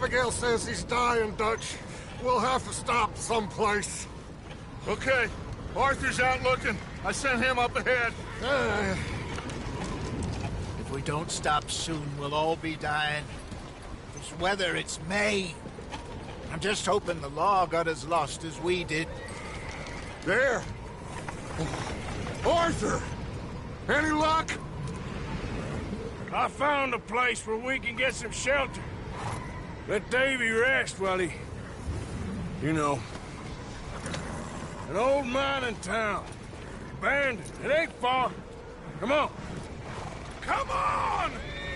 Abigail says he's dying, Dutch. We'll have to stop someplace. Okay. Arthur's out looking. I sent him up ahead. If we don't stop soon, we'll all be dying. This weather, it's May. I'm just hoping the law got as lost as we did. There! Arthur! Any luck? I found a place where we can get some shelter. Let Davy rest while he... You know. An old mining town. Abandoned. It ain't far. Come on. Come on!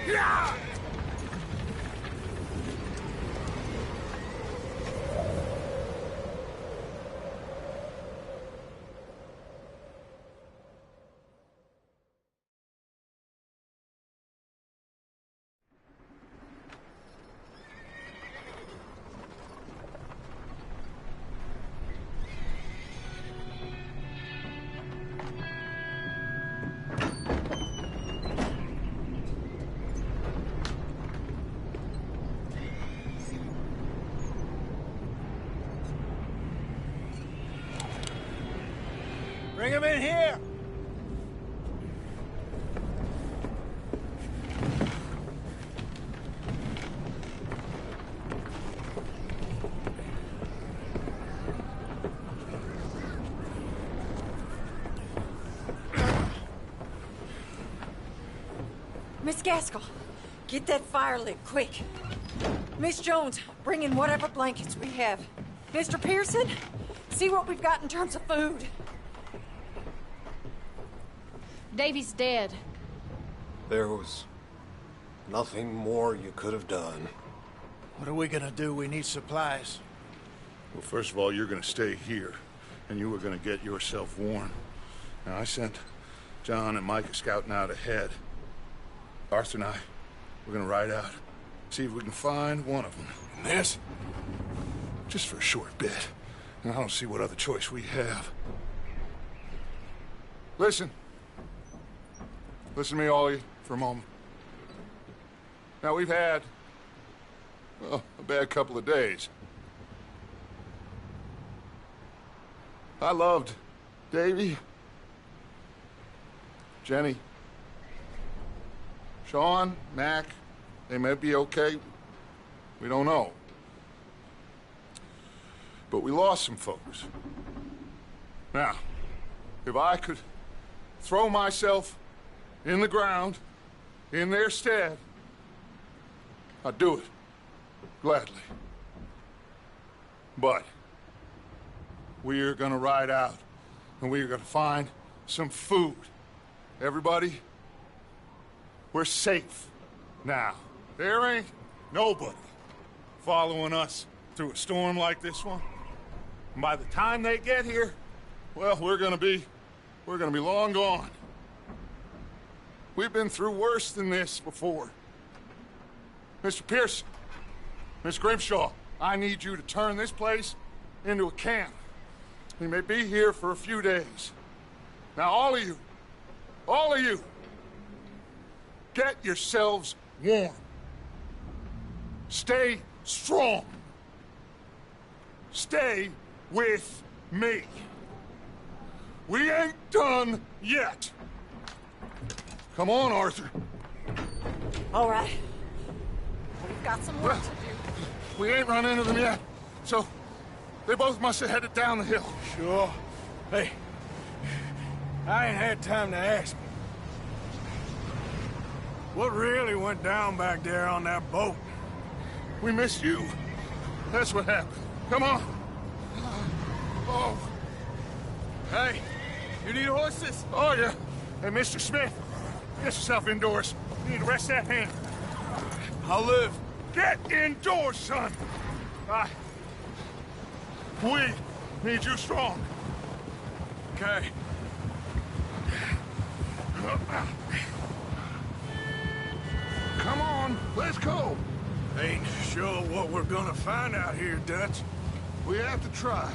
Yeah! Bring him in here! Miss Gaskell, get that fire lit, quick. Miss Jones, bring in whatever blankets we have. Mr. Pearson, see what we've got in terms of food. Davy's dead. There was nothing more you could have done. What are we gonna do? We need supplies. Well, first of all, you're gonna stay here, and you were gonna get yourself warm. Now, I sent John and Micah scouting out ahead. Arthur and I, we're gonna ride out, see if we can find one of them. And this? Just for a short bit. And I don't see what other choice we have. Listen. Listen to me, all of you, for a moment. Now, we've had, well, a bad couple of days. I loved Davy, Jenny, Sean, Mac. They may be okay. We don't know. But we lost some folks. Now, if I could throw myself in the ground, in their stead, I'd do it, gladly. But we're gonna ride out, and we're gonna find some food. Everybody, we're safe now. There ain't nobody following us through a storm like this one. And by the time they get here, well, we're gonna be long gone. We've been through worse than this before. Mr. Pearson, Miss Grimshaw, I need you to turn this place into a camp. We may be here for a few days. Now, all of you, get yourselves warm. Stay strong. Stay with me. We ain't done yet. Come on, Arthur. All right. We've got some work to do. We ain't run into them yet, so they both must have headed down the hill. Sure. Hey, I ain't had time to ask. What really went down back there on that boat? We missed you. That's what happened. Come on. Oh. Hey, you need horses? Oh, yeah. Hey, Mr. Smith, get yourself indoors. You need to rest that hand. I'll live. Get indoors, son. We need you strong. Okay. Come on, let's go. Ain't sure what we're gonna find out here, Dutch. We have to try.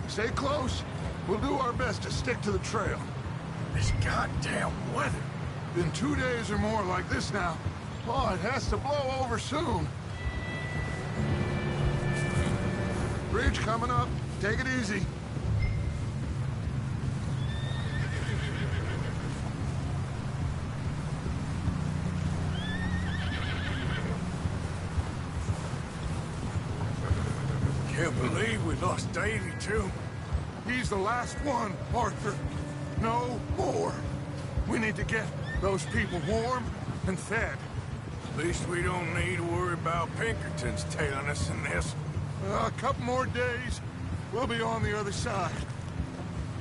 Stay close. We'll do our best to stick to the trail. This goddamn weather. Been 2 days or more like this now. Oh, it has to blow over soon. Bridge coming up. Take it easy. Can't believe we lost Davy, too. He's the last one, Arthur. No more. We need to get those people warm and fed. At least we don't need to worry about Pinkertons tailing us in this. A couple more days, we'll be on the other side.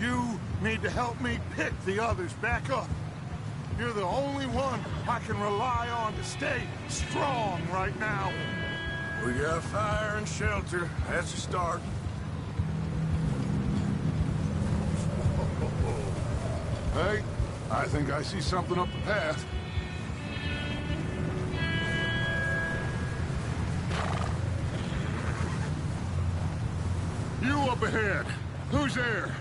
You need to help me pick the others back up. You're the only one I can rely on to stay strong right now. We got fire and shelter. That's a start. Hey, I think I see something up the path. You up ahead. Who's there?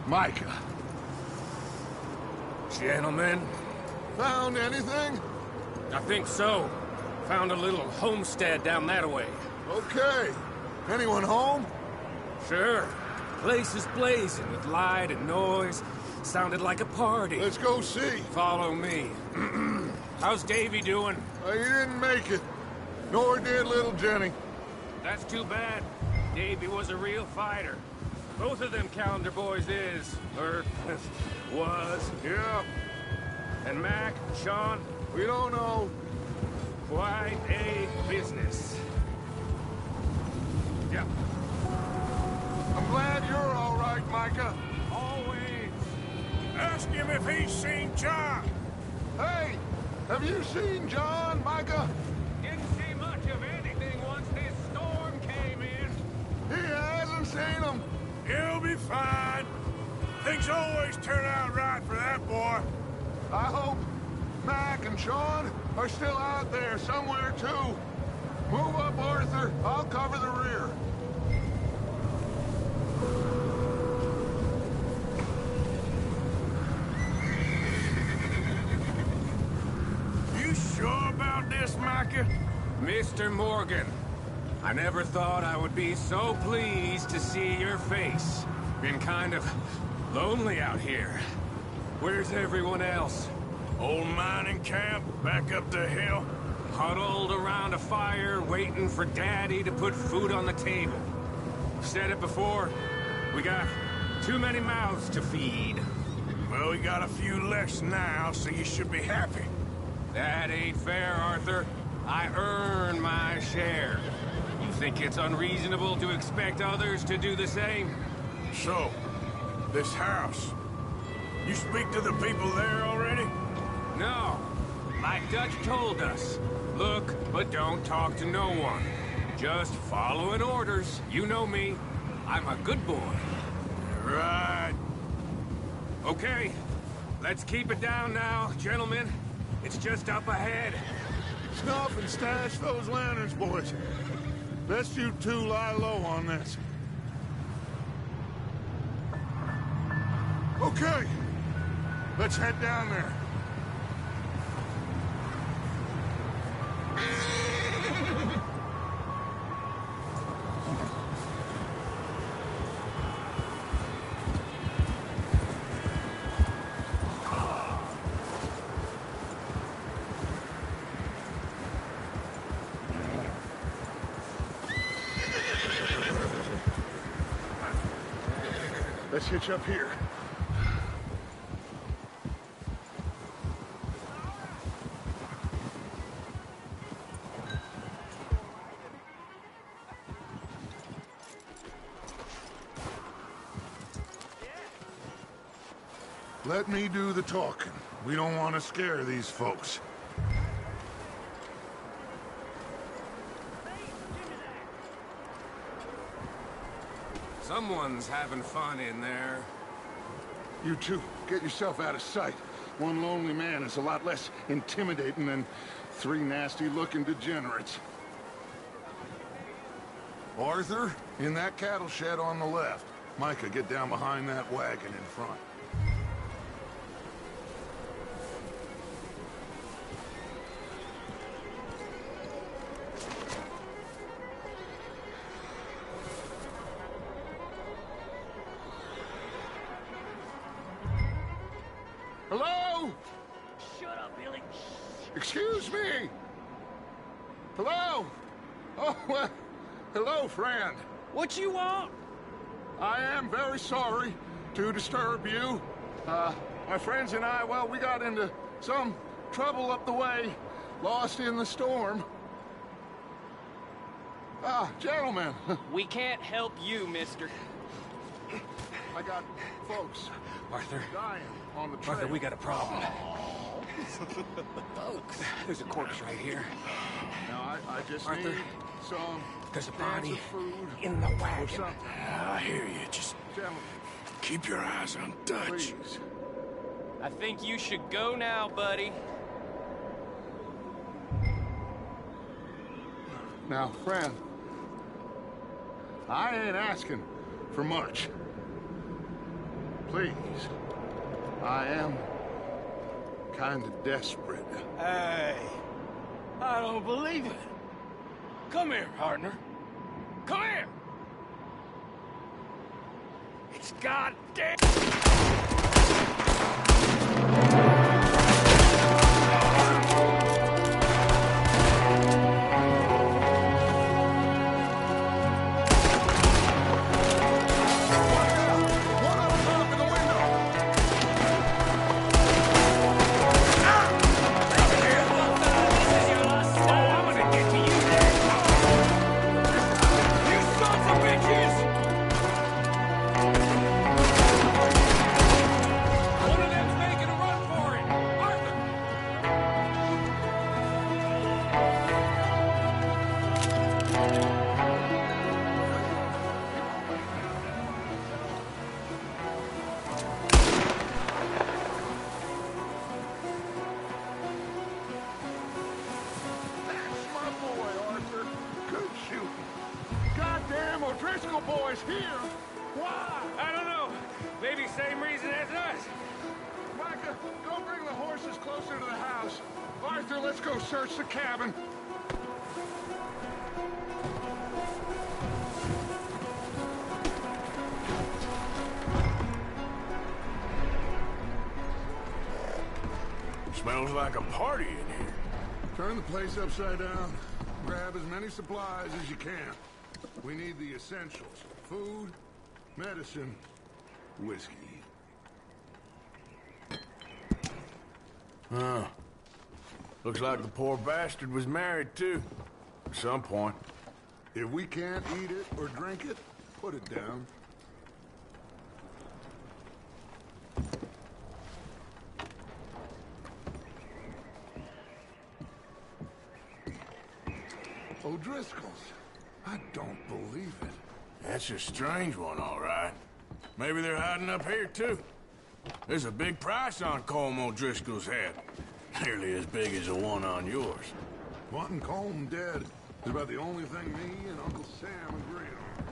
Micah. Gentlemen, Found anything? I think so. Found a little homestead down that way. Okay. Anyone home? Sure. Place is blazing with light and noise. Sounded like a party. Let's go see. Follow me. How's Davy doing? He didn't make it. Nor did little Jenny. That's too bad. Davy was a real fighter. Both of them Calendar boys is, or was. Yeah, And Mac, Sean, we don't know. quite a business. Yeah, I'm glad you're all right, Micah. always. Ask him if he's seen John. Hey, have you seen John, Micah? Didn't see much of anything once this storm came in. He hasn't seen him. He'll be fine. Things always turn out right for that boy. I hope Mac and Sean are still out there somewhere, too. Move up, Arthur. I'll cover the rear. You sure about this, Micah? Mr. Morgan, I never thought I would be so pleased to see your face. Been kind of lonely out here. Where's everyone else? Old mining camp, back up the hill. Huddled around a fire, waiting for Daddy to put food on the table. Said it before, we got too many mouths to feed. Well, we got a few less now, so you should be happy. That ain't fair, Arthur. I earn my share. You think it's unreasonable to expect others to do the same? So, this house. You speak to the people there already? No. Like Dutch told us. Look, but don't talk to no one. Just following orders. You know me. I'm a good boy. Right. Okay. Let's keep it down now, gentlemen. It's just up ahead. Snuff and stash those lanterns, boys. Best you two lie low on this. Okay. Let's head down there. Let's hitch up here. Let me do the talking. We don't want to scare these folks. Someone's having fun in there. You two, get yourself out of sight. One lonely man is a lot less intimidating than three nasty-looking degenerates. Arthur, in that cattle shed on the left. Micah, get down behind that wagon in front. Excuse me! Hello? Oh, well, hello, friend. What you want? I am very sorry to disturb you. My friends and I, well, we got into some trouble up the way, lost in the storm. Ah, gentlemen. We can't help you, mister. I got folks Arthur, dying on the trail. Arthur, we got a problem. Folks, there's a corpse right here. Now, I just Arthur, need some there's a cans body of food in the or wagon. something. I hear you. Just Gentlemen, keep your eyes on Dutch. please. I think you should go now, buddy. Now, friend, I ain't asking for much. Please, I am kind of desperate. Hey, I don't believe it. Come here, partner. Come here. It's goddamn. O'Driscoll boys here. Why? I don't know. Maybe same reason as us. Micah, go bring the horses closer to the house. Arthur, let's go search the cabin. Smells like a party in here. Turn the place upside down. Grab as many supplies as you can. We need the essentials. Food, medicine, whiskey. Huh. Looks like the poor bastard was married, too. At some point. If we can't eat it or drink it, put it down. O'Driscoll's. I don't believe it. That's a strange one, all right. Maybe they're hiding up here, too. There's a big price on Colm O'Driscoll's head. Nearly as big as the one on yours. Wanting Colm dead is about the only thing me and Uncle Sam agree on.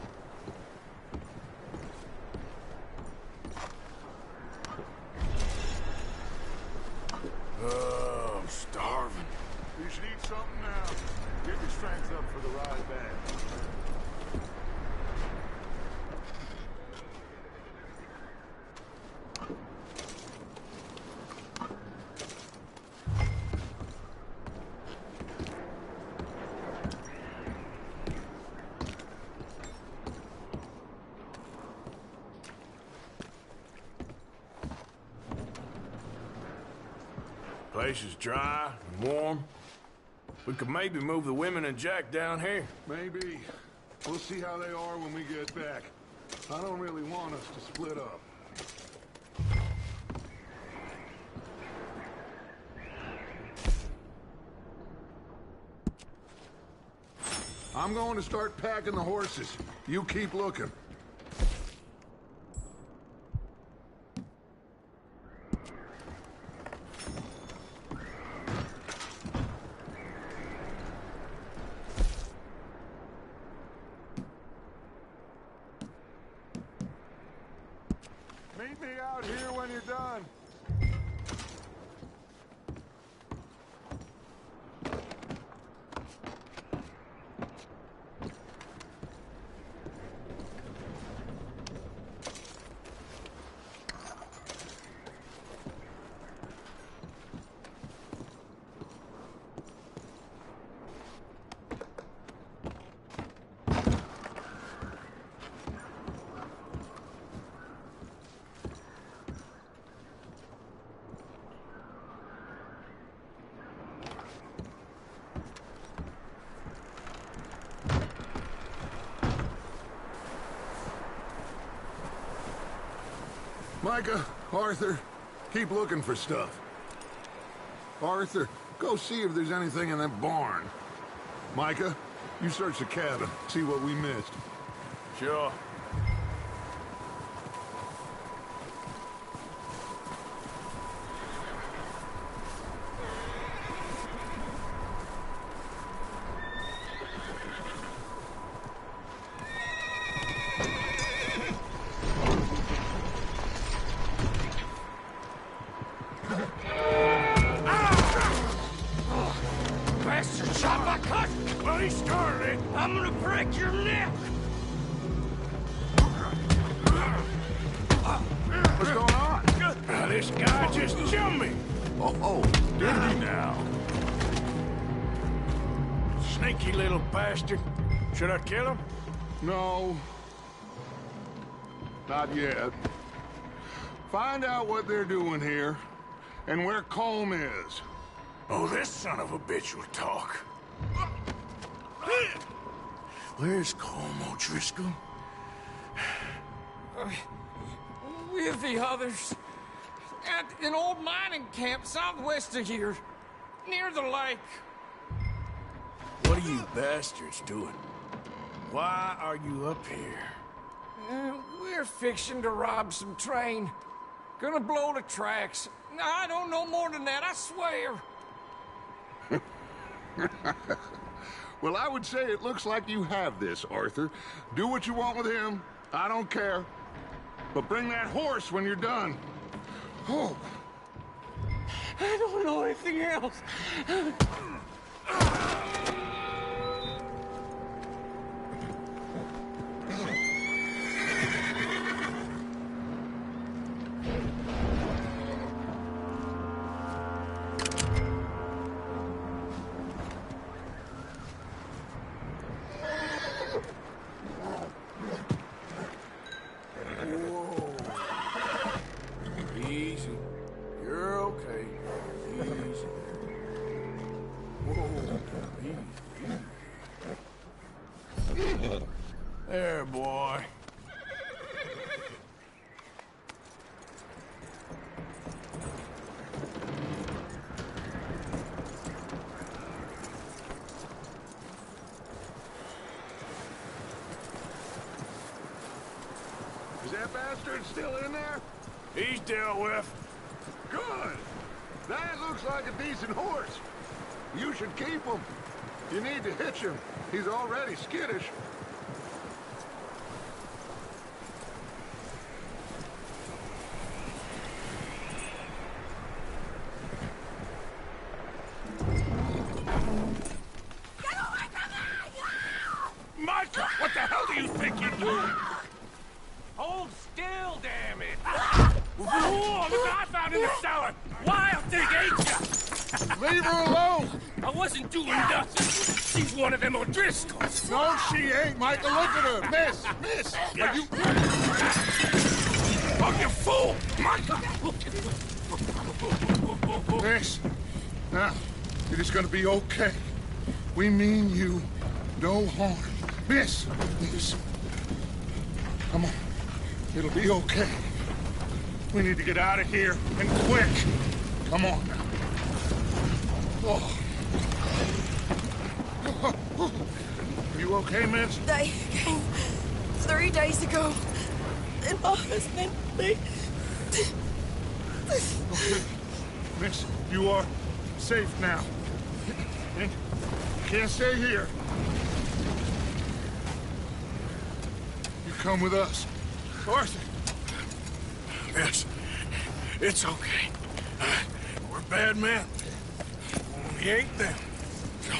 Oh, I'm starving. You should eat something now. Get your strength up for the ride back. Place is dry and warm. We could maybe move the women and Jack down here. Maybe. We'll see how they are when we get back. I don't really want us to split up. I'm going to start packing the horses. You keep looking. Meet me out here when you're done. Micah, Arthur, keep looking for stuff. Arthur, go see if there's anything in that barn. Micah, you search the cabin, see what we missed. Sure. I'm gonna break your neck! What's going on? This guy just jumped me. Oh, did he now? Sneaky little bastard. Should I kill him? No. Not yet. Find out what they're doing here, and where Colm is. Oh, this son of a bitch will talk. Where's Colm O'Driscoll? With the others. At an old mining camp southwest of here. Near the lake. What are you bastards doing? Why are you up here? We're fixing to rob some train. Gonna blow the tracks. I don't know more than that, I swear. Well, I would say it looks like you have this, Arthur. Do what you want with him. I don't care. But bring that horse when you're done. Oh. I don't know anything else. Easy. You're okay. Easy. Whoa. Easy. There, boy. Is that bastard still in there? He's dealt with. Good. That looks like a decent horse. You should keep him. You need to hitch him. He's already skittish. Micah, what the hell do you think you're doing? Hold still, damn it! Whoa, look what I found in the cellar! Wild thing, ain't ya? Leave her alone! I wasn't doing nothing. She's one of them O'Driscolls. No, she ain't, Micah. Look at her. Miss, are you... Oh, you fool! Micah! Miss, now, it is gonna be okay. We mean you no harm. Miss. Come on. It'll be okay. We need to get out of here, and quick. Come on now. Oh. Are you okay, miss? They came 3 days ago. And my husband, they... Okay. Miss, you are safe now. And you can't stay here. You come with us. Arthur. Yes, it's okay. We're bad men. We ain't them. So,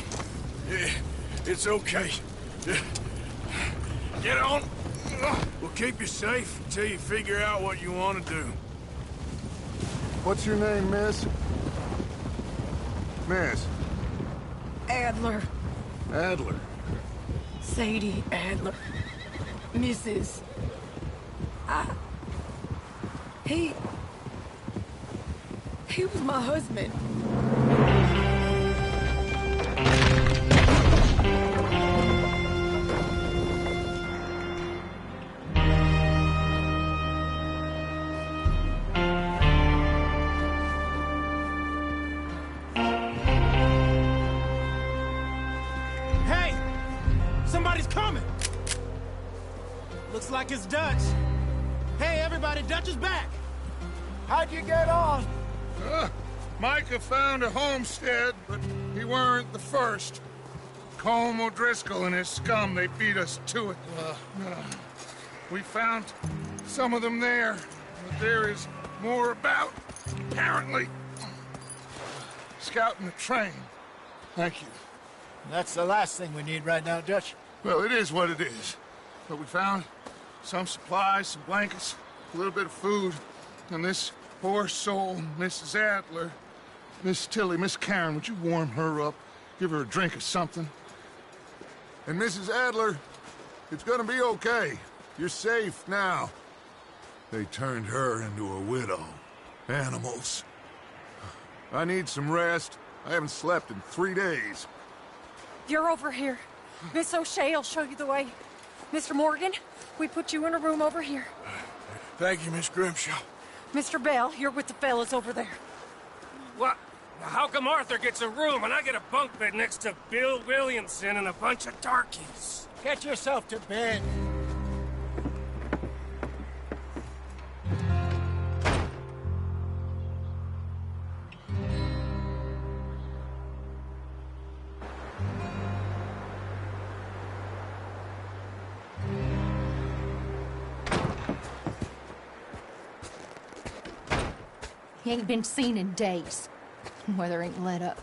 it's okay. Get on. We'll keep you safe until you figure out what you want to do. What's your name, miss? Miss. Adler. Adler. Sadie Adler. Mrs. He was my husband. Looks like it's Dutch. Hey, everybody, Dutch is back! How'd you get on? Micah found a homestead, but he weren't the first. Colm O'Driscoll and his scum, they beat us to it. We found some of them there, but there is more about, apparently. Scouting the train. Thank you. That's the last thing we need right now, Dutch. Well, it is what it is. But we found some supplies, some blankets, a little bit of food, and this poor soul, Mrs. Adler, Miss Tilly, Miss Karen, would you warm her up? Give her a drink or something? And Mrs. Adler, it's gonna be okay. You're safe now. They turned her into a widow. Animals. I need some rest. I haven't slept in 3 days. You're over here. Miss O'Shea will show you the way. Mr. Morgan, we put you in a room over here. Thank you, Miss Grimshaw. Mr. Bell, you're with the fellas over there. What? How come Arthur gets a room and I get a bunk bed next to Bill Williamson and a bunch of darkies? Get yourself to bed. He ain't been seen in days. Weather ain't let up.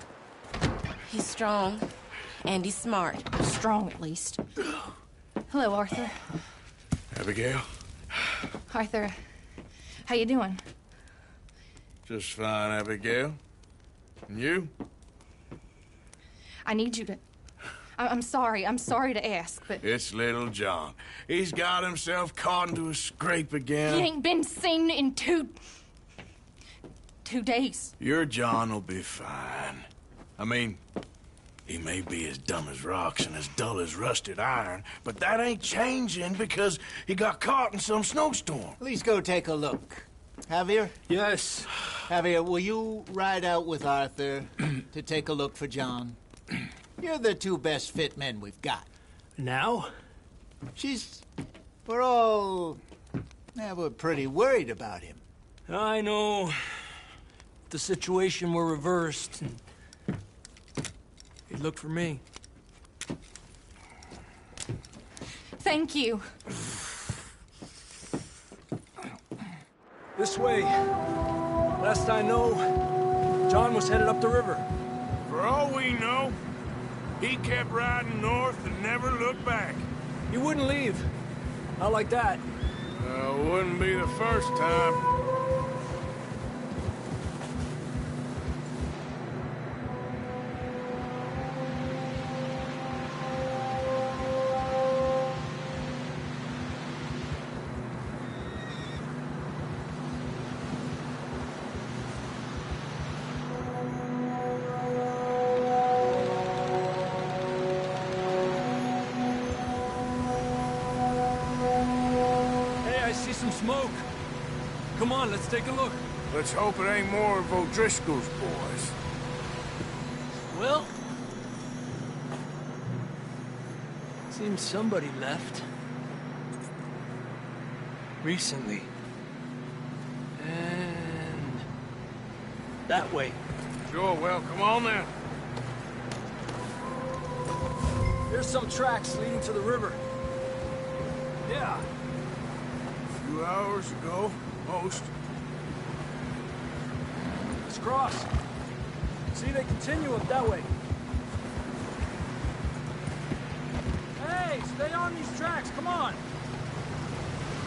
He's strong, and he's smart. Strong, at least. Hello, Arthur. Abigail? Arthur, how you doing? Just fine, Abigail. And you? I need you to... I'm sorry to ask, but... It's little John. He's got himself caught into a scrape again. He ain't been seen in 2 days. Your John will be fine. I mean, he may be as dumb as rocks and as dull as rusted iron, but that ain't changing because he got caught in some snowstorm. Please go take a look. Javier? Yes. Javier, will you ride out with Arthur to take a look for John? You're the 2 best fit men we've got. Now? We're pretty worried about him. I know. The situation were reversed, and he'd look for me. Thank you. This way. Last I know, John was headed up the river. For all we know, he kept riding north and never looked back. He wouldn't leave. Not like that. Wouldn't be the first time. Some smoke. Come on, let's take a look. Let's hope it ain't more of O'Driscoll's boys. Well, seems somebody left. Recently. And that way. Sure, well, come on then. There's some tracks leading to the river. Yeah. 2 hours ago, most. Let's cross. See, they continue up that way. Hey, stay on these tracks, come on!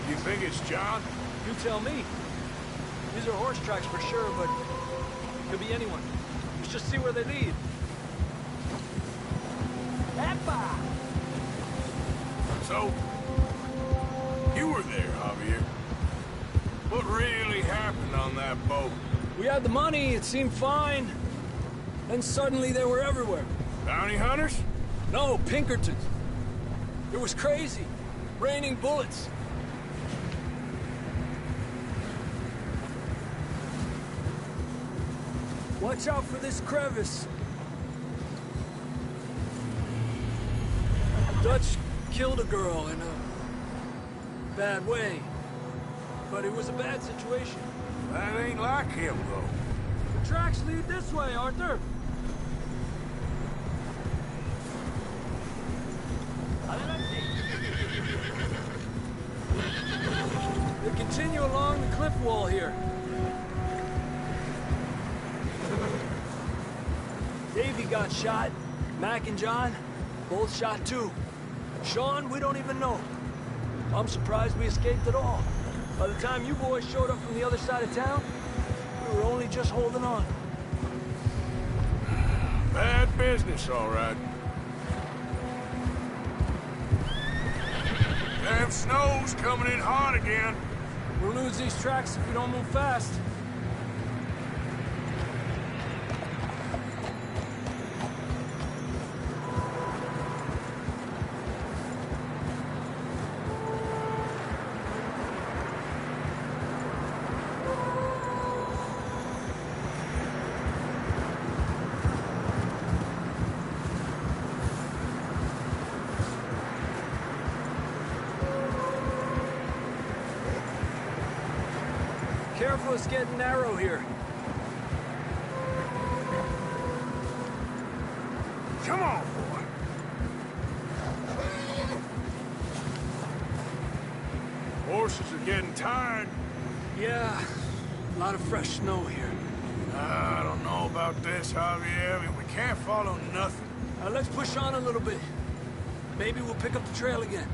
You think it's John? You tell me. These are horse tracks for sure, but could be anyone. Let's just see where they lead. Epa! So, you were there, Javier. What really happened on that boat? We had the money, it seemed fine. Then suddenly they were everywhere. Bounty hunters? No, Pinkertons. It was crazy. Raining bullets. Watch out for this crevice. Dutch killed a girl and bad way. But it was a bad situation. That ain't like him, though. The tracks lead this way, Arthur. They continue along the cliff wall here. Davey got shot. Mac and John, both shot too. Sean, we don't even know. I'm surprised we escaped at all. By the time you boys showed up from the other side of town, we were only just holding on. Bad business, all right. Damn snow's coming in hard again. We'll lose these tracks if we don't move fast. Careful, it's getting narrow here. Come on, boy. Horses are getting tired. Yeah, a lot of fresh snow here. I don't know about this, Javier. I mean, we can't follow nothing. Let's push on a little bit. Maybe we'll pick up the trail again.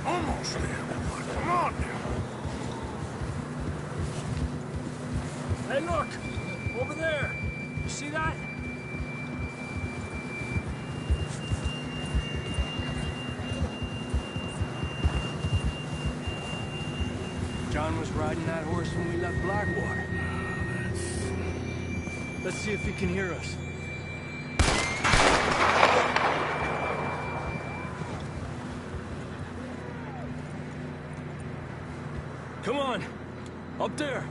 Almost there, boy. Come on now. Hey, look! Over there! You see that? John was riding that horse when we left Blackwater. Let's see if he can hear us. Come on! Up there!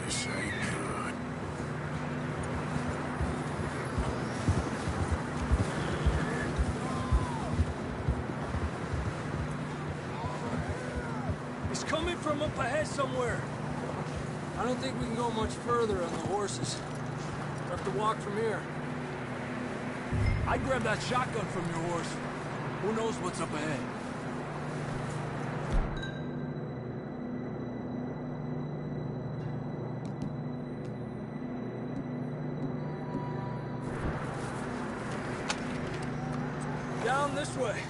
This ain't good. He's coming from up ahead somewhere. I don't think we can go much further on the horses. We'll have to walk from here. I'd grab that shotgun from your horse. Who knows what's up ahead? Down this way.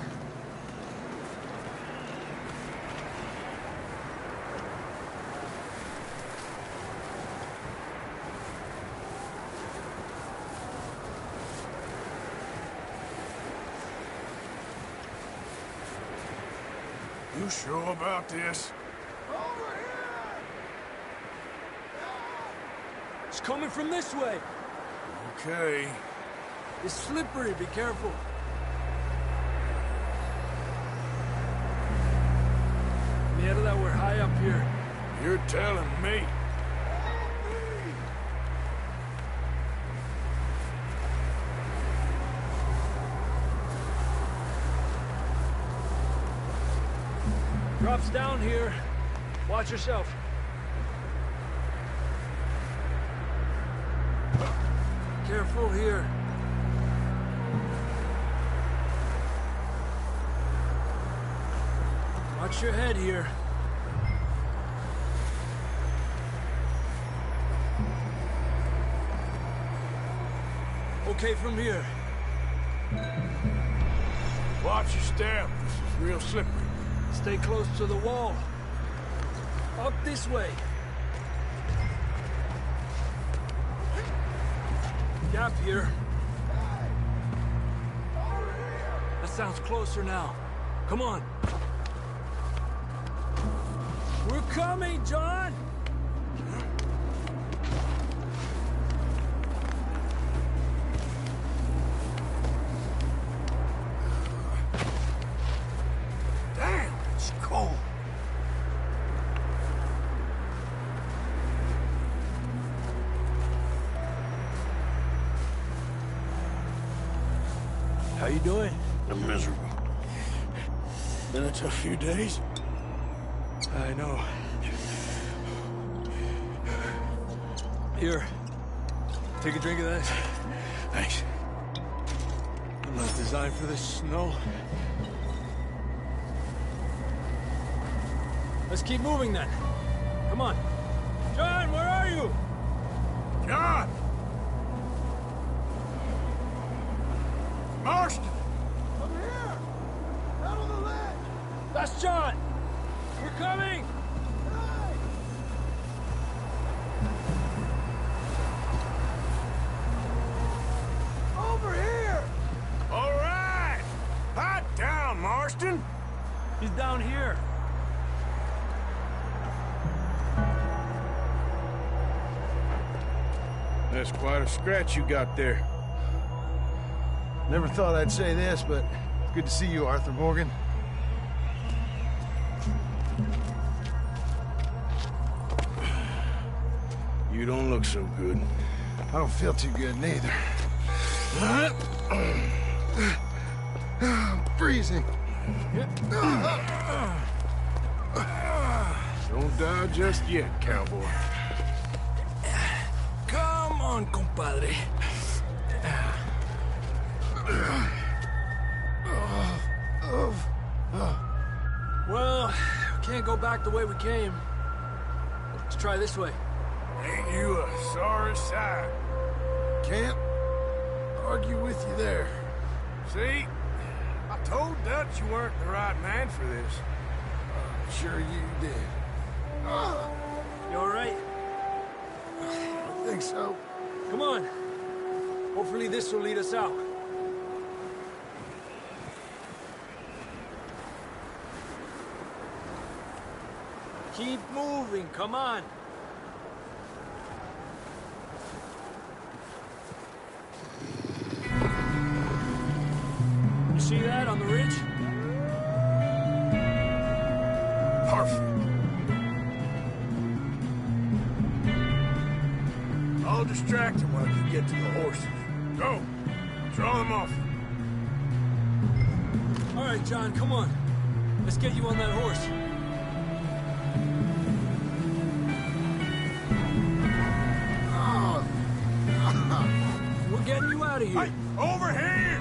You sure about this? It's coming from this way. Okay. It's slippery, be careful. Mierda, that we're high up here. You're telling me. Drops down here. Watch yourself. Careful here. Watch your head here. Okay from here. Watch your step. This is real slippery. Stay close to the wall. Up this way. Gap here. That sounds closer now. Come on. We're coming, John! Damn, it's cold. you doing? I'm miserable. Been a tough few days. I know. Here. Take a drink of that. Thanks. I'm not designed for this snow. Let's keep moving then. Come on. John, where are you? John! Marston! I'm here! Out on the ledge! That's John! We're coming! Over here! All right! Hot down, Marston! He's down here. That's quite a scratch you got there. Never thought I'd say this, but it's good to see you, Arthur Morgan. You don't look so good. I don't feel too good, neither. I'm freezing. Don't die just yet, cowboy. Come on, compadre. Well, we can't go back the way we came. Let's try this way. Ain't you a sorry sight? Can't argue with you there. See? I told Dutch you weren't the right man for this. Sure you did. You all right? I think so. Come on. Hopefully this will lead us out. Keep moving, come on. You see that on the ridge? Perfect. I'll distract him while you get to the horses. Go. Draw them off. All right, John, come on. Let's get you on that horse. We're getting you out of here. Hey, over here!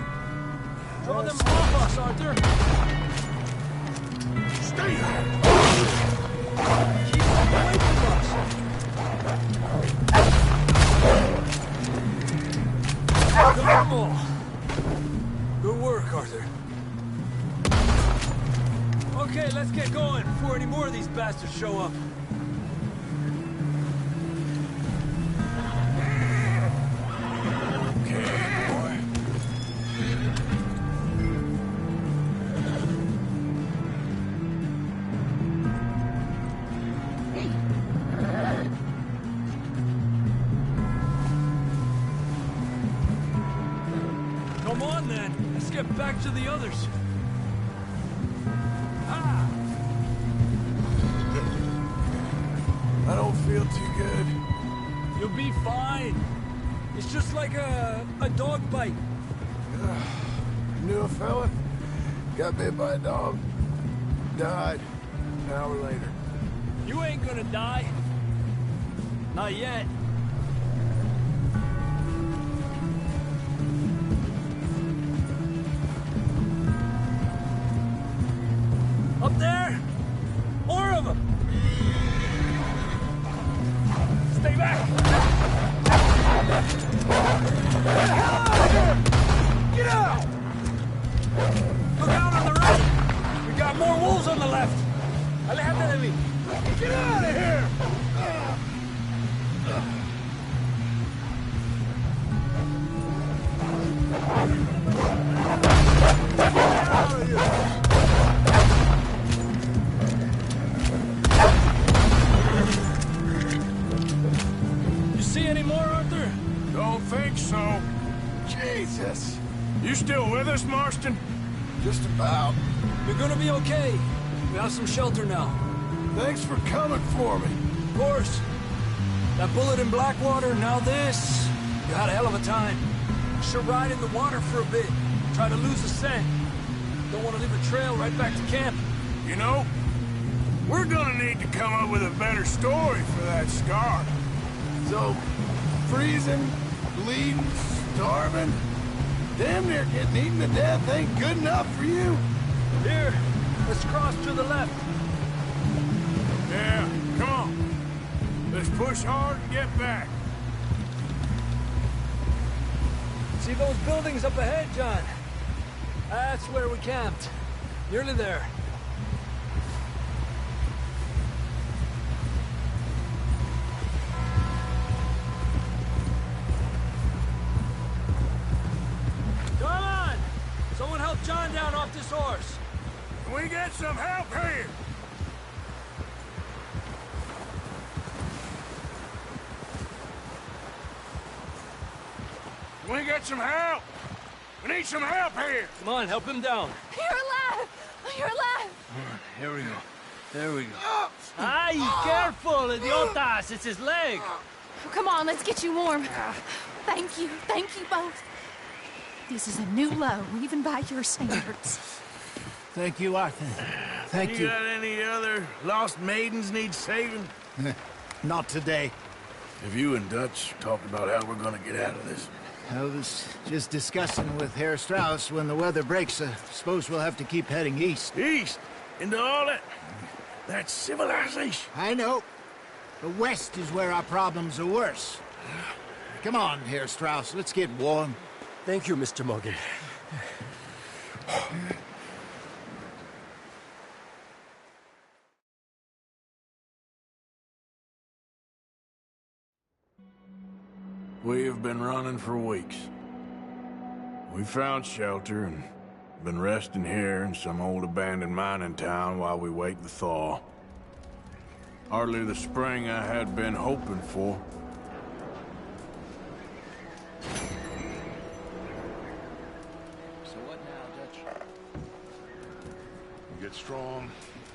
Draw them off us, Arthur. Stay there! Keep them away from us. Come on. Good work, Arthur. Okay, let's get going before any more of these bastards show up. Come on, then. Let's get back to the others. Ah! I don't feel too good. You'll be fine. It's just like a dog bite. Knew a fella, got bit by a dog, died an hour later. You ain't gonna die. Not yet. Up there! More of them! Stay back! Get out! Look out on the right! We got more wolves on the left! Alejate de mí! Get out of here! Get out of here! See any more, Arthur? Don't think so. Jesus! You still with us, Marston? Just about. You're gonna be okay. We have some shelter now. Thanks for coming for me. Of course. That bullet in Blackwater, now this. You had a hell of a time. Should ride in the water for a bit. Try to lose the scent. Don't want to leave a trail right back to camp. You know, we're gonna need to come up with a better story for that scar. So, freezing, bleeding, starving, damn near getting eaten to death ain't good enough for you? Here, let's cross to the left. Yeah, come on. Let's push hard and get back. See those buildings up ahead, John? That's where we camped. Nearly there. Come on! Someone help John down off this horse. Can we get some help here? Can we get some help? We need some help here! Come on, help him down. You're alive! You're alive! Here we go. There we go. Ay, careful, idiotas! It's his leg! Come on, let's get you warm. Thank you both. This is a new low, even by your standards. Thank you, Arthur. Thank you. got any other lost maidens need saving? Not today. Have you and Dutch talked about how we're gonna get out of this? I was just discussing with Herr Strauss when the weather breaks. I suppose we'll have to keep heading east. East? Into all that... that civilization? I know. The west is where our problems are worse. Come on, Herr Strauss, let's get warm. Thank you, Mr. Morgan. We have been running for weeks. We found shelter and been resting here in some old abandoned mining town while we wait the thaw. Hardly the spring I had been hoping for. So what now, Dutch? We get strong,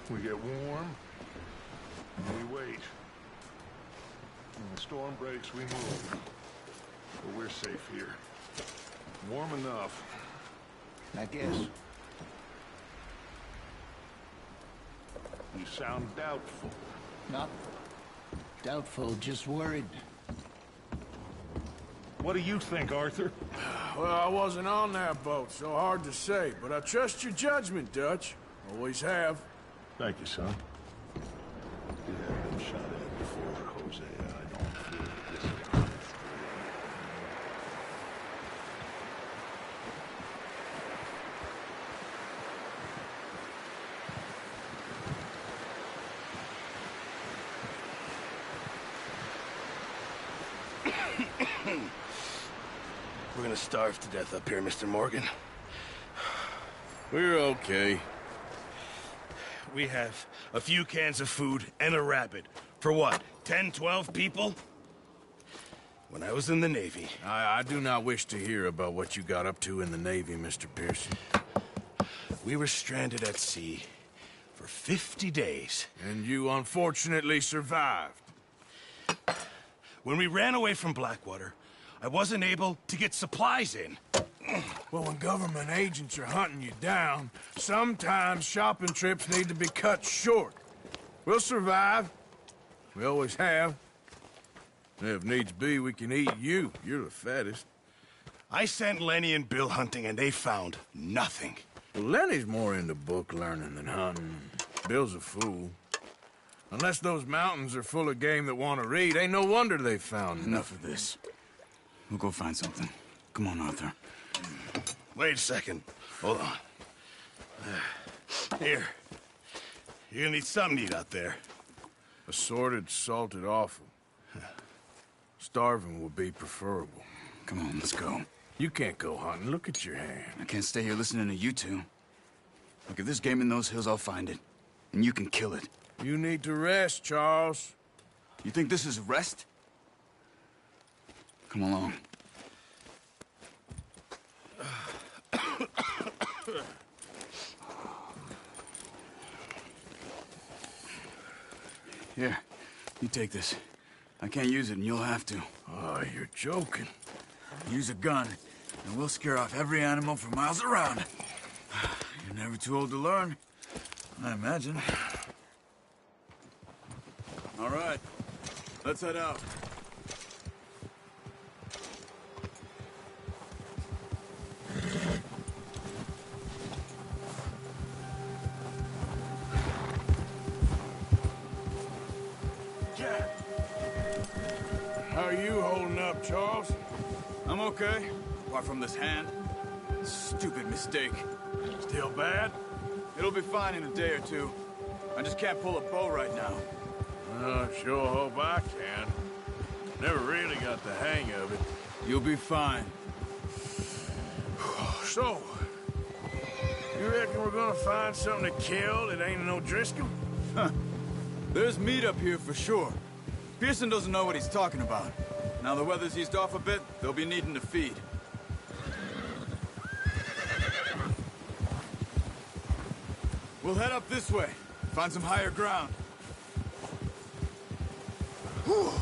we get warm, and we wait. When the storm breaks, we move. But we're safe here. Warm enough. I guess. You sound doubtful. Not doubtful, just worried. What do you think, Arthur? Well, I wasn't on that boat, so hard to say. But I trust your judgment, Dutch. Always have. Thank you, son. You have been shot at before, Hosea. I don't feel this is honest. We're gonna starve to death up here, Mr. Morgan. We're okay. We have a few cans of food and a rabbit. For what, 10, 12 people? When I was in the Navy... I do not wish to hear about what you got up to in the Navy, Mr. Pearson. We were stranded at sea for 50 days. And you unfortunately survived. When we ran away from Blackwater, I wasn't able to get supplies in. Well, when government agents are hunting you down, sometimes shopping trips need to be cut short. We'll survive. We always have. If needs be, we can eat you. You're the fattest. I sent Lenny and Bill hunting, and they found nothing. Well, Lenny's more into book learning than hunting. Bill's a fool. Unless those mountains are full of game that want to read, ain't no wonder they found Enough of this. We'll go find something. Come on, Arthur. Wait a second. Hold on. Here. You're gonna need something to eat out there. Assorted, salted offal. Starving would be preferable. Come on, let's go. You can't go hunting. Look at your hand. I can't stay here listening to you two. Look, if there's game in those hills, I'll find it. And you can kill it. You need to rest, Charles. You think this is rest? Come along. Here, you take this. I can't use it, and you'll have to. Oh, you're joking. Use a gun, and we'll scare off every animal for miles around. You're never too old to learn, I imagine. All right, let's head out. How are you holding up, Charles? I'm okay, apart from this hand. Stupid mistake. Still bad? It'll be fine in a day or two. I just can't pull a bow right now. Sure hope I can. Never really got the hang of it. You'll be fine. So, you reckon we're gonna find something to kill that ain't no Driscoll? Huh. There's meat up here for sure. Pearson doesn't know what he's talking about. Now the weather's eased off a bit, they'll be needing to feed. We'll head up this way, find some higher ground. Whew.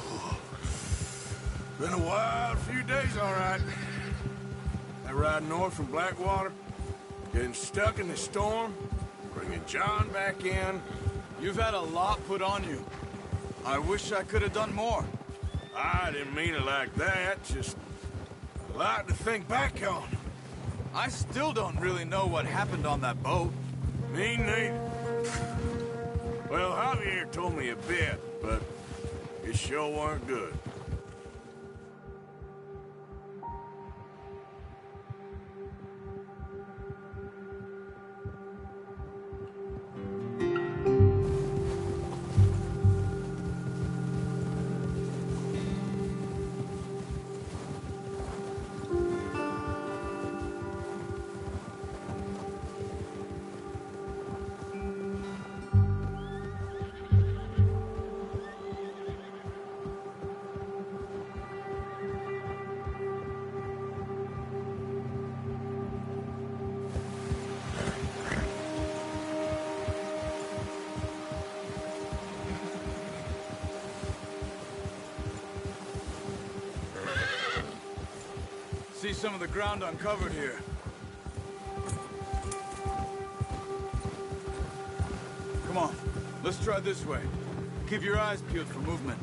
Been a wild few days, all right. That ride north from Blackwater, getting stuck in the storm, bringing John back in. You've had a lot put on you. I wish I could have done more. I didn't mean it like that, just a lot to think back on. I still don't really know what happened on that boat. Me neither. Well, Javier told me a bit, but it sure weren't good. See some of the ground uncovered here. Come on, let's try this way. Keep your eyes peeled for movement.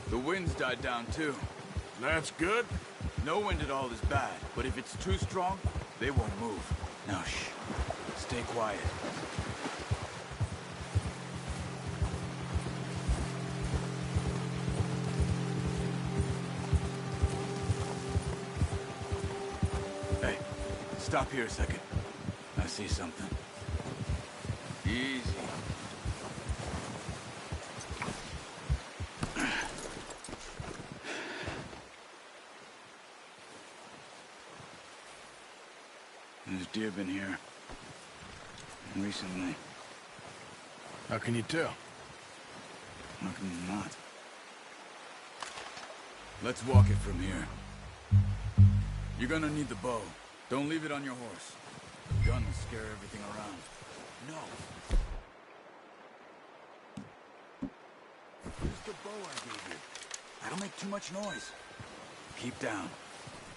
The wind's died down too. That's good. No wind at all is bad, but if it's too strong, they won't move. Now shh, stay quiet. Stop here a second. I see something. Easy. There's deer been here. Recently. How can you tell? How can you not? Let's walk it from here. You're gonna need the bow. Don't leave it on your horse. The gun will scare everything around. No. Use the bow I gave you. That'll make too much noise. Keep down.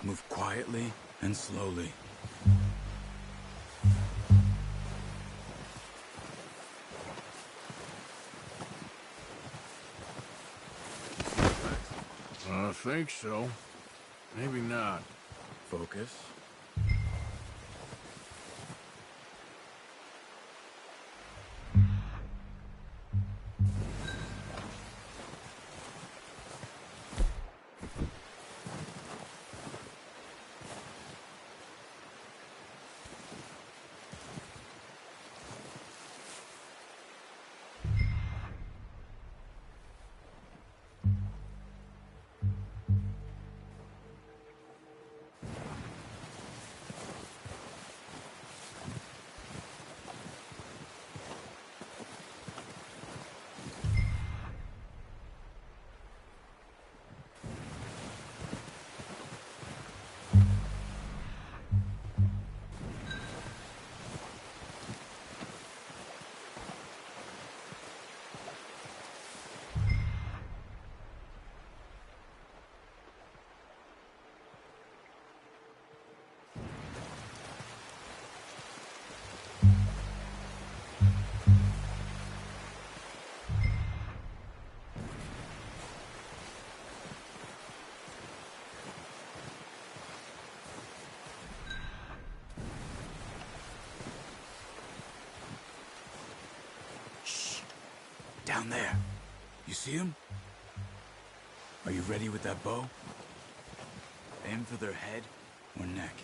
Move quietly and slowly. I think so. Maybe not. Focus. Down there. You see him? Are you ready with that bow? Aim for their head or neck.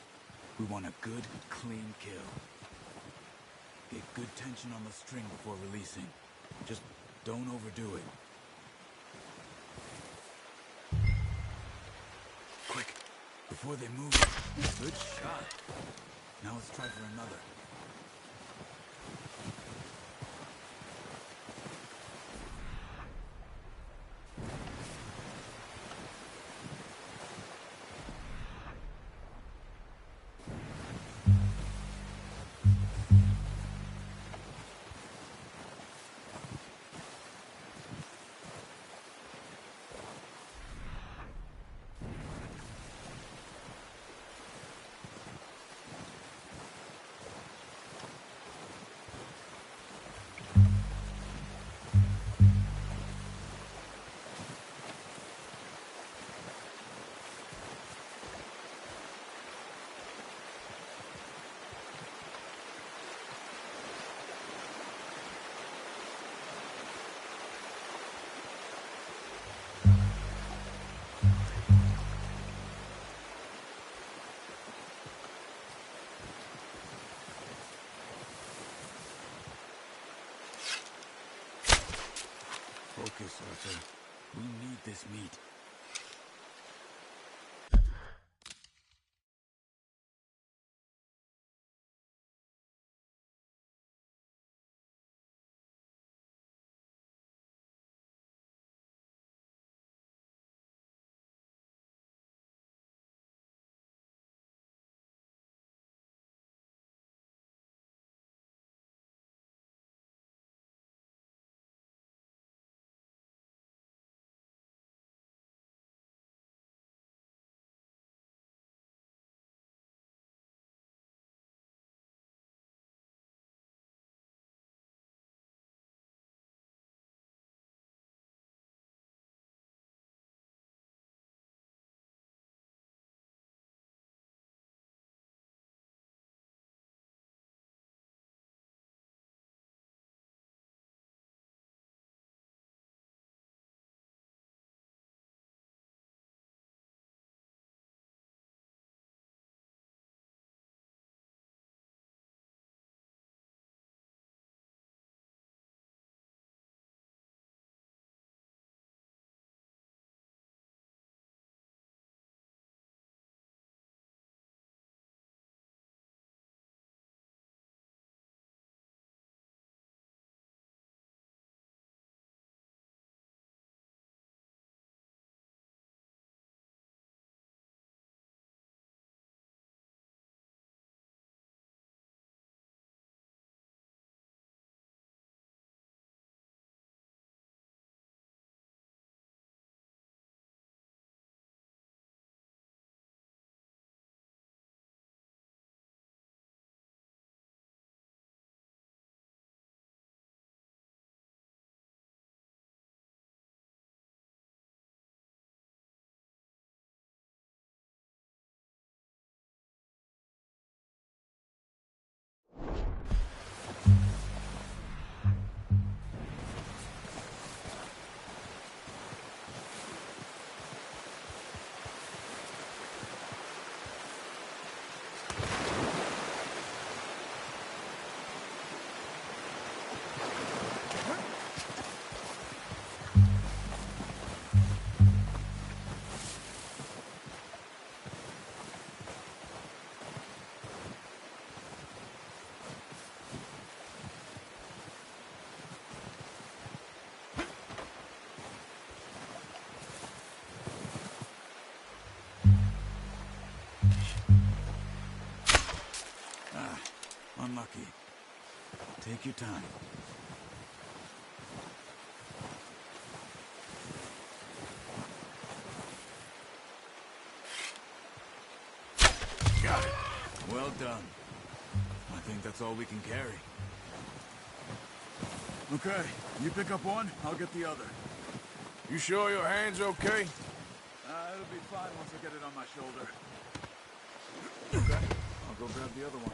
We want a good, clean kill. Get good tension on the string before releasing. Just don't overdo it. Quick, before they move. Good shot. Now let's try for another. Focus, Arthur. We need this meat. Unlucky. Take your time. Got it. Well done. I think that's all we can carry. Okay, you pick up one, I'll get the other. You sure your hand's okay? It'll be fine once I get it on my shoulder. Okay, I'll go grab the other one.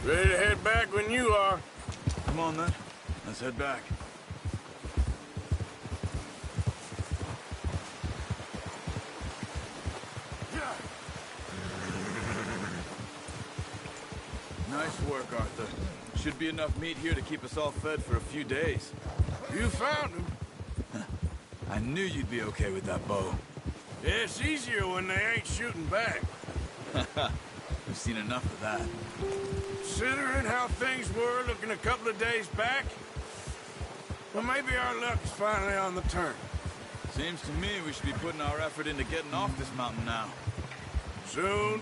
Ready to head back when you are. Come on, then. Let's head back. Nice work, Arthur. Should be enough meat here to keep us all fed for a few days. You found him. I knew you'd be okay with that bow. Yeah, it's easier when they ain't shooting back. We've seen enough of that. Considering how things were looking a couple of days back, well, maybe our luck is finally on the turn. Seems to me we should be putting our effort into getting off this mountain now. Soon.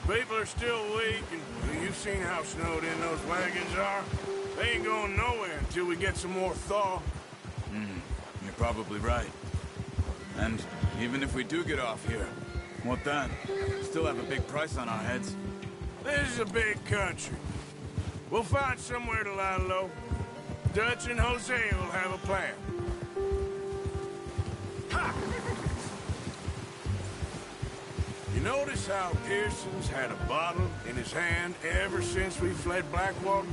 People are still weak, and you've seen how snowed in those wagons are. They ain't going nowhere until we get some more thaw. You're probably right. And even if we do get off here, what then? Still have a big price on our heads. This is a big country. We'll find somewhere to lie low. Dutch and Hosea will have a plan. Ha! You notice how Pearson's had a bottle in his hand ever since we fled Blackwater?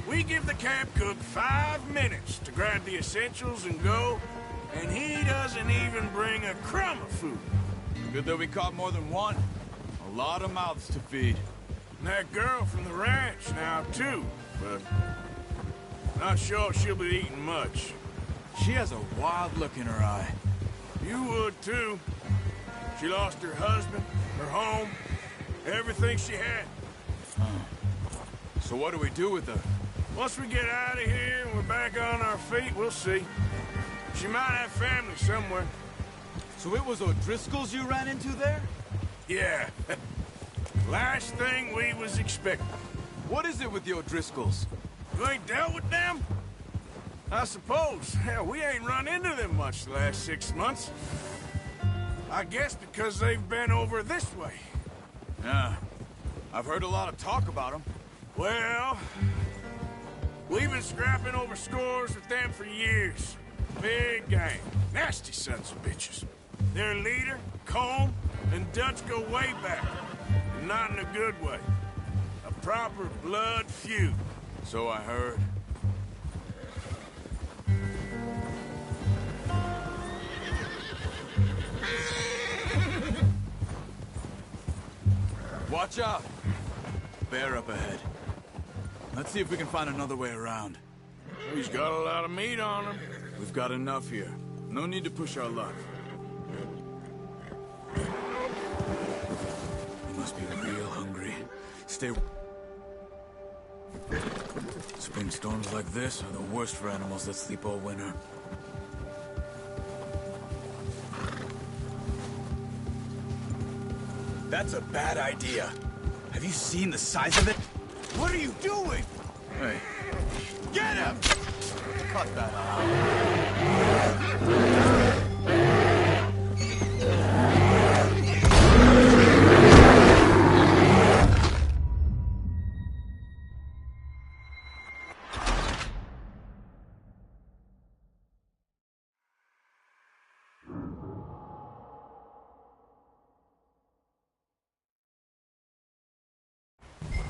We give the camp cook 5 minutes to grab the essentials and go, and he doesn't even bring a crumb of food. Good that we caught more than one. A lot of mouths to feed. And that girl from the ranch now, too, but not sure she'll be eating much. She has a wild look in her eye. You would, too. She lost her husband, her home, everything she had. So what do we do with her? Once we get out of here and we're back on our feet, we'll see. She might have family somewhere. So it was O'Driscoll's you ran into there? Yeah. Last thing we was expecting. What is it with the O'Driscolls? You ain't dealt with them? I suppose. Hell, we ain't run into them much the last 6 months. I guess because they've been over this way. Yeah. I've heard a lot of talk about them. Well, we've been scrapping over scores with them for years. Big gang. Nasty sons of bitches. Their leader, Colm, and Dutch go way back. And not in a good way. A proper blood feud. So I heard. Watch out! Bear up ahead. Let's see if we can find another way around. He's got a lot of meat on him. We've got enough here. No need to push our luck. You must be real hungry. Stay... Spring storms like this are the worst for animals that sleep all winter. That's a bad idea. Have you seen the size of it? What are you doing? Hey. Get him! Cut that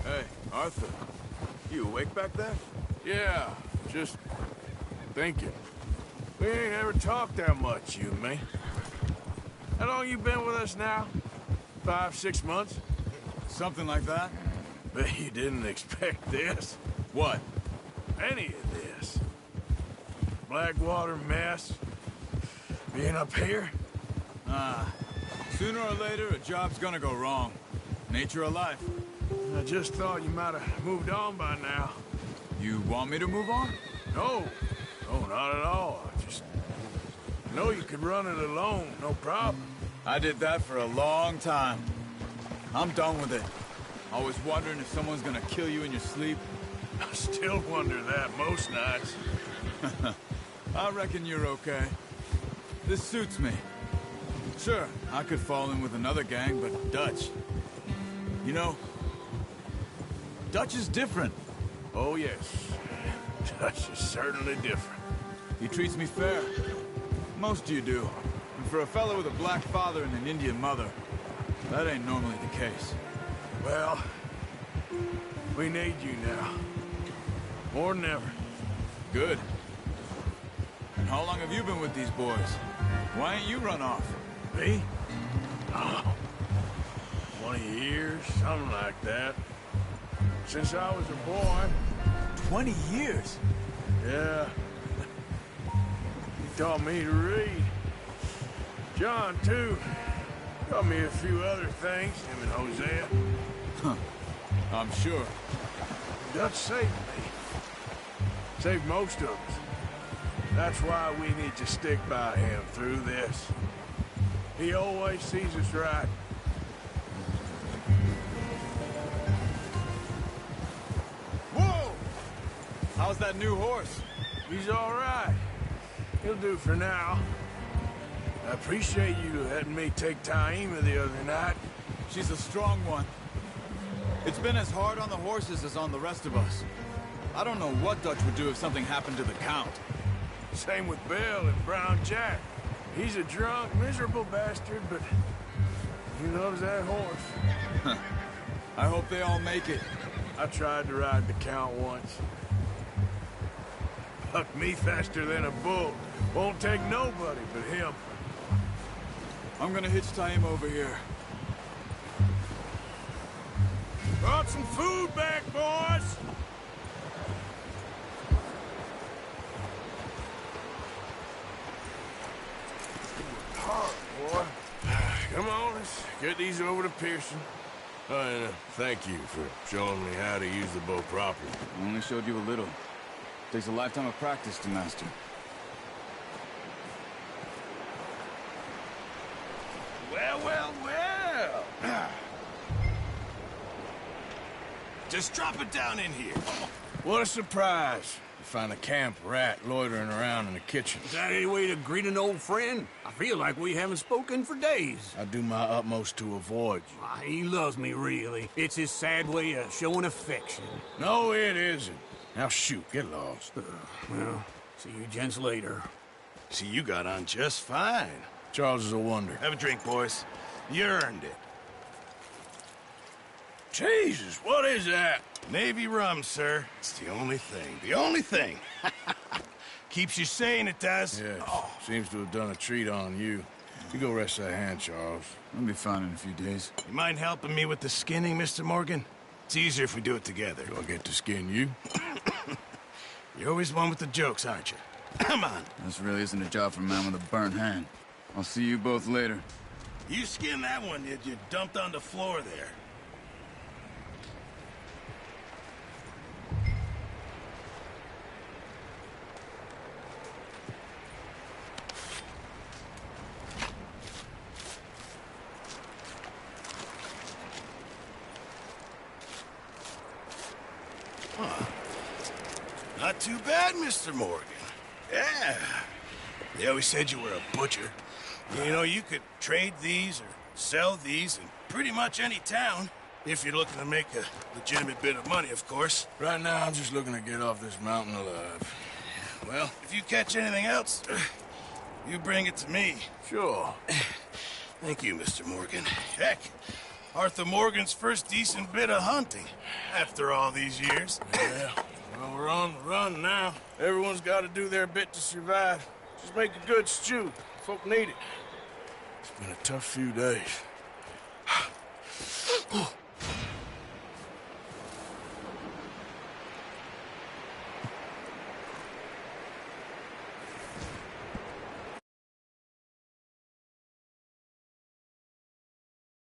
Hey, Arthur. You awake back there? Yeah, just thinking. We ain't ever talked that much, you and me. How long you been with us now? 5, 6 months? Something like that? Bet you didn't expect this. What? Any of this. Blackwater mess. Being up here. Sooner or later, a job's gonna go wrong. Nature of life. I just thought you might have moved on by now. You want me to move on? No. No, not at all. I just know you could run it alone, no problem. I did that for a long time. I'm done with it. Always wondering if someone's gonna kill you in your sleep. I still wonder that most nights. I reckon you're okay. This suits me. Sure, I could fall in with another gang, but Dutch... You know, Dutch is different. Oh, yes. Dutch is certainly different. He treats me fair. Most of you do. And for a fellow with a black father and an Indian mother, that ain't normally the case. Well, We need you now. More than ever. Good. And how long have you been with these boys? Why ain't you run off? Me? Oh, 20 years, something like that. Since I was a boy. 20 years? Yeah. He taught me to read. John, too. Taught me a few other things, him and Hosea. Huh. I'm sure. Dutch saved me. Saved most of us. That's why we need to stick by him through this. He always sees us right. Whoa! How's that new horse? He's all right. He'll do for now. I appreciate you letting me take Taima the other night. She's a strong one. It's been as hard on the horses as on the rest of us. I don't know what Dutch would do if something happened to the Count. Same with Bill and Brown Jack. He's a drunk, miserable bastard, but he loves that horse. I hope they all make it. I tried to ride the Count once. Bucked me faster than a bull. Won't take nobody but him. I'm gonna hitch Taima over here. Brought some food back, boys! Hard, boy. Come on, let's get these over to Pearson. Oh, and thank you for showing me how to use the bow properly. I only showed you a little. Takes a lifetime of practice to master. Well, well, well! Just drop it down in here. What a surprise. You find a camp rat loitering around in the kitchen. Is that any way to greet an old friend? I feel like we haven't spoken for days. I do my utmost to avoid you. He loves me, really. It's his sad way of showing affection. No, it isn't. Now shoot, get lost. Well, see you gents later. See, you got on just fine. Charles is a wonder. Have a drink, boys. You earned it. Jesus, what is that? Navy rum, sir. It's the only thing. The only thing. Keeps you sane, it does. Yes, seems to have done a treat on you. You go rest that hand, Charles. I'll be fine in a few days. You mind helping me with the skinning, Mr. Morgan? It's easier if we do it together. Do I get to skin you? You're always one with the jokes, aren't you? Come on. This really isn't a job for a man with a burnt hand. I'll see you both later. You skinned that one, did you? Dumped on the floor there. Not too bad, Mr. Morgan. Yeah. They always said you were a butcher. You know, you could trade these or sell these in pretty much any town. If you're looking to make a legitimate bit of money, of course. Right now, I'm just looking to get off this mountain alive. Well, if you catch anything else, you bring it to me. Sure. Thank you, Mr. Morgan. Heck, Arthur Morgan's first decent bit of hunting after all these years. Yeah. Well, we're on the run now. Everyone's got to do their bit to survive. Just make a good stew. Folk need it. It's been a tough few days.